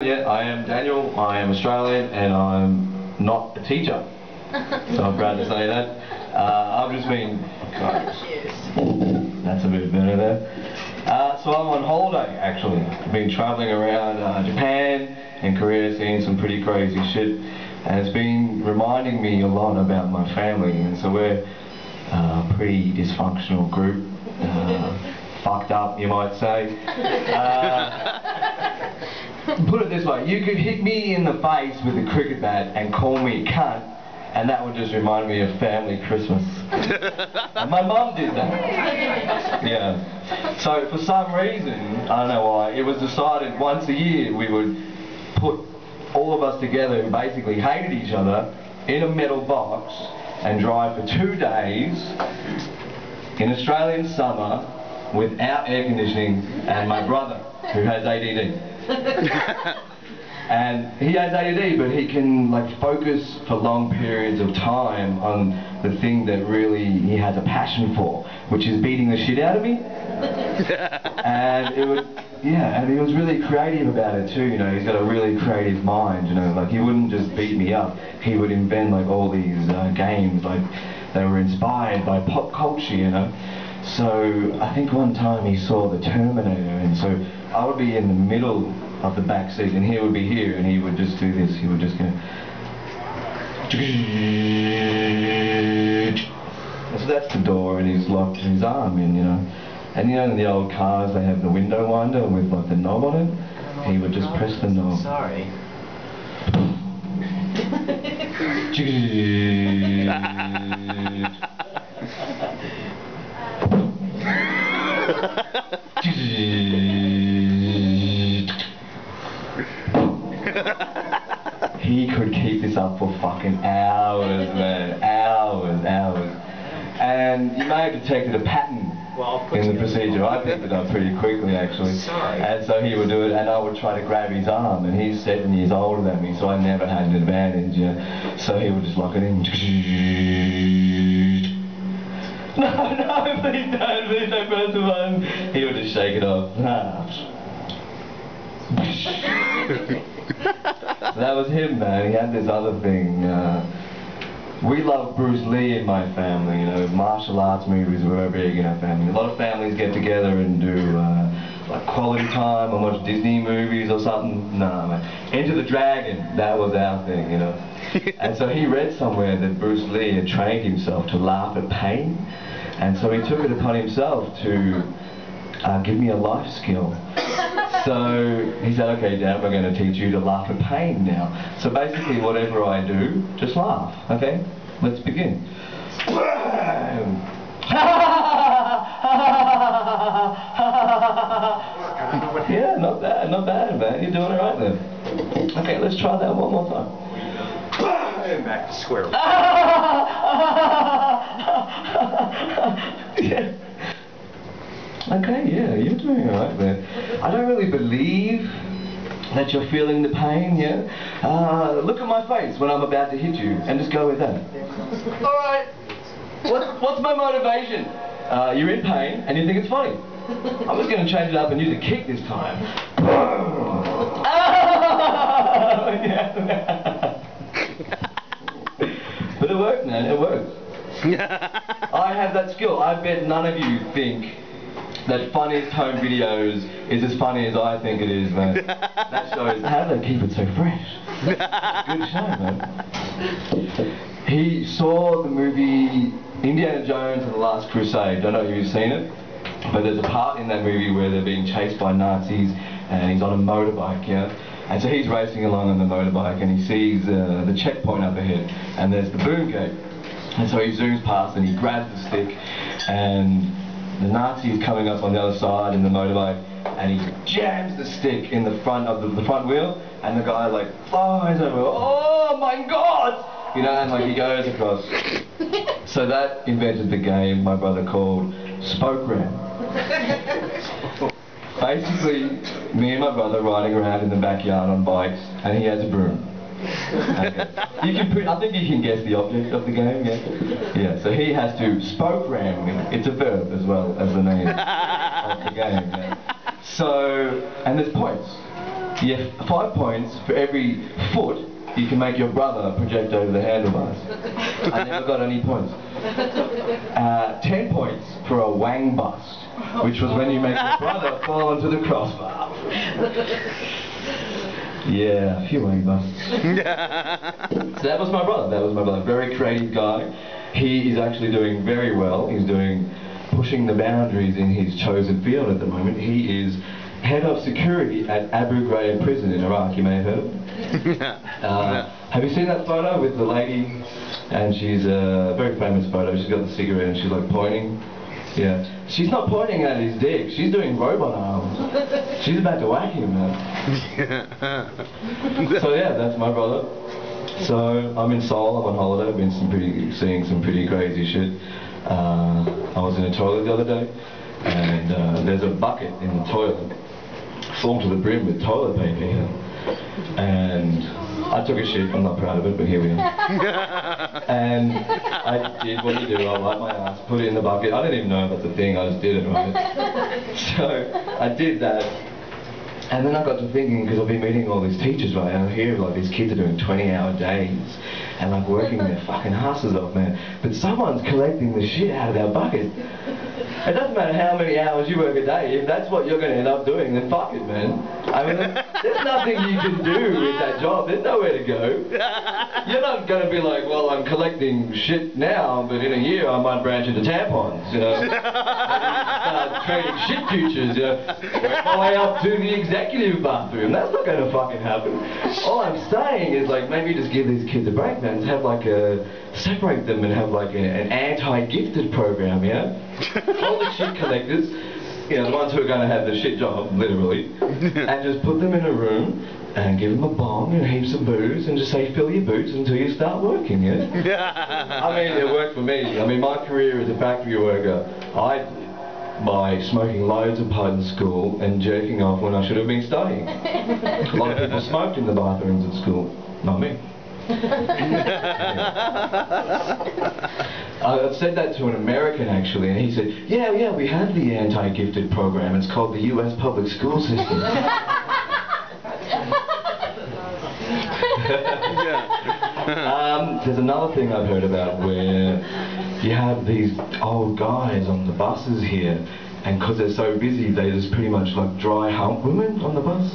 Yeah, I am Daniel, I am Australian, and I'm not a teacher. So I'm proud to say that. I've just been... That's a bit better there. So I'm on holiday, actually. I've been travelling around Japan and Korea, seeing some pretty crazy shit. And it's been reminding me a lot about my family. And so we're a pretty dysfunctional group. Fucked up, you might say. Put it this way, you could hit me in the face with a cricket bat and call me a cunt, and that would just remind me of family Christmas. And my mum did that. Yeah. So for some reason, I don't know why, it was decided once a year we would put all of us together who basically hated each other in a metal box and drive for 2 days in Australian summer without air conditioning, and my brother, who has ADD. And he has ADD, but he can like focus for long periods of time on the thing that really he has a passion for, which is beating the shit out of me. And it would, yeah, and he was really creative about it too, you know, he's got a really creative mind, you know, like he wouldn't just beat me up, he would invent like all these games, like they were inspired by pop culture, you know. So I think one time he saw the Terminator, and so I would be in the middle of the back seat and he would be here and he would just do this, he would just go. So that's the door and he's locked his arm in, you know. And you know in the old cars they have the window winder with like the knob on it? He would just press the knob. Sorry. He could keep this up for fucking hours, man. Hours. And you may have detected a pattern in the procedure. I picked it up pretty quickly, actually. Sorry. And so he would do it, and I would try to grab his arm, and he's 7 years older than me, so I never had an advantage, you know. So he would just lock it in. No, please don't press the button. He would just shake it off. So that was him, man. He had this other thing. We love Bruce Lee in my family, you know, martial arts movies were big in our family. A lot of families get together and do like quality time and watch Disney movies or something. No, man. Enter the Dragon, that was our thing, you know. And so he read somewhere that Bruce Lee had trained himself to laugh at pain. And so he took it upon himself to give me a life skill. So he said, okay, Dad, we're going to teach you to laugh at pain now. So basically whatever I do, just laugh, okay? Let's begin. Yeah, not bad, man. You're doing it right there. Okay, let's try that one more time. Back to square one. Yeah. Okay, yeah, you're doing alright there. I don't really believe that you're feeling the pain, yeah? Look at my face when I'm about to hit you, and just go with that. Alright, what's my motivation? You're in pain, and you think it's funny. I was going to change it up and use a kick this time. But it worked, man, it worked. I have that skill. I bet none of you think that funniest home videos is as funny as I think it is, man. That shows how do they keep it so fresh. Good show, man. He saw the movie Indiana Jones and the Last Crusade. Don't know if you've seen it, but there's a part in that movie where they're being chased by Nazis and he's on a motorbike, yeah? And so he's racing along on the motorbike and he sees the checkpoint up ahead and there's the boom gate. And so he zooms past and he grabs the stick and the Nazi is coming up on the other side in the motorbike and he jams the stick in the front of the front wheel and the guy like flies over, oh my god! You know, and like he goes across. So that invented the game my brother called Spoke Ram. Basically, me and my brother riding around in the backyard on bikes and he has a broom. Okay. I think you can guess the object of the game, yeah? Yeah, so he has to spoke ram me. It's a verb as well as the name of the game, yeah? So, and there's points. Yeah, 5 points for every foot you can make your brother project over the handlebars. I never got any points. 10 points for a wang bust, which was when you make your brother fall onto the crossbar. Yeah, a few wang busts. So that was my brother. That was my brother. Very creative guy. He is actually doing very well. He's pushing the boundaries in his chosen field at the moment. He is head of security at Abu Ghraib prison in Iraq. You may have heard of him. Have you seen that photo with the lady? And she's a very famous photo. She's got the cigarette and she's like pointing. Yeah. She's not pointing at his dick. She's doing robot arms. She's about to whack him, man. So yeah, that's my brother. So I'm in Seoul. I'm on holiday. I've been seeing some pretty crazy shit. I was in a toilet the other day, and there's a bucket in the toilet, full to the brim with toilet paper. And I took a shit. I'm not proud of it, but here we are. And I did what you do. I wiped my ass, put it in the bucket. I didn't even know that's a thing. I just did it, right? So I did that. And then I got to thinking, because I've been meeting all these teachers, right, and I hear like these kids are doing 20-hour days and like working their fucking asses off, man. But someone's collecting the shit out of their bucket. It doesn't matter how many hours you work a day. If that's what you're going to end up doing, then fuck it, man. I mean, there's nothing you can do with that job. There's nowhere to go. You're not going to be like, well, I'm collecting shit now, but in a year I might branch into tampons, you know. Start trading shit futures, you know. Work my way up to the executive bathroom. That's not going to fucking happen. All I'm saying is, like, maybe just give these kids a break, man. Have like separate them and have like an anti-gifted program, you know. All the shit collectors, you know, the ones who are going to have the shit job, literally, and just put them in a room and give them a bong and heaps of booze and just say, fill your boots until you start working, yeah? I mean, it worked for me. I mean, my career as a factory worker, I did by smoking loads of pot in school and jerking off when I should have been studying. A lot of people smoked in the bathrooms at school, not me. I've said that to an American actually, and he said, yeah, we have the anti-gifted program. It's called the U.S. public school system. There's another thing I've heard about where you have these old guys on the buses here, and because they're so busy, they just pretty much like dry hump women on the bus.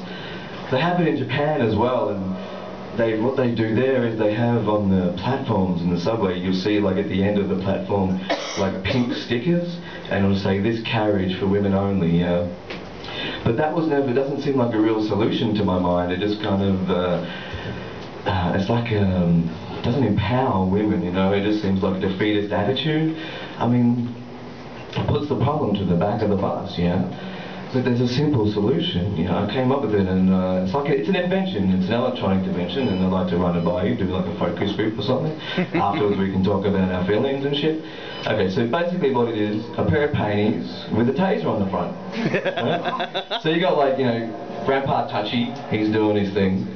They have it in Japan as well, and what they do there is they have on the platforms in the subway, you'll see like at the end of the platform like pink stickers, and it'll say this carriage for women only, you know. But that was never, it doesn't seem like a real solution to my mind. It just kind of, it's like, it doesn't empower women, you know. It just seems like a defeatist attitude. I mean, it puts the problem to the back of the bus, you know. But there's a simple solution, you know. I came up with it, and it's an invention. It's an electronic invention, and I'd like to run it by you, do like a focus group or something. Afterwards we can talk about our feelings and shit. Okay, so basically what it is, a pair of panties with a taser on the front. Right? So you got like, you know, Grandpa Touchy, he's doing his thing,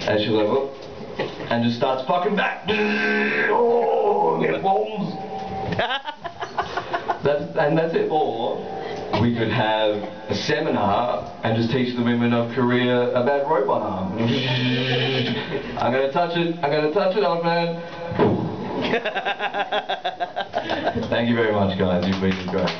and she's like, whoop, and just starts fucking back. Oh, get bombs. That's it. Or we could have a seminar and just teach the women of Korea about robot arms. I'm gonna touch it, old man. Thank you very much, guys. You've been great.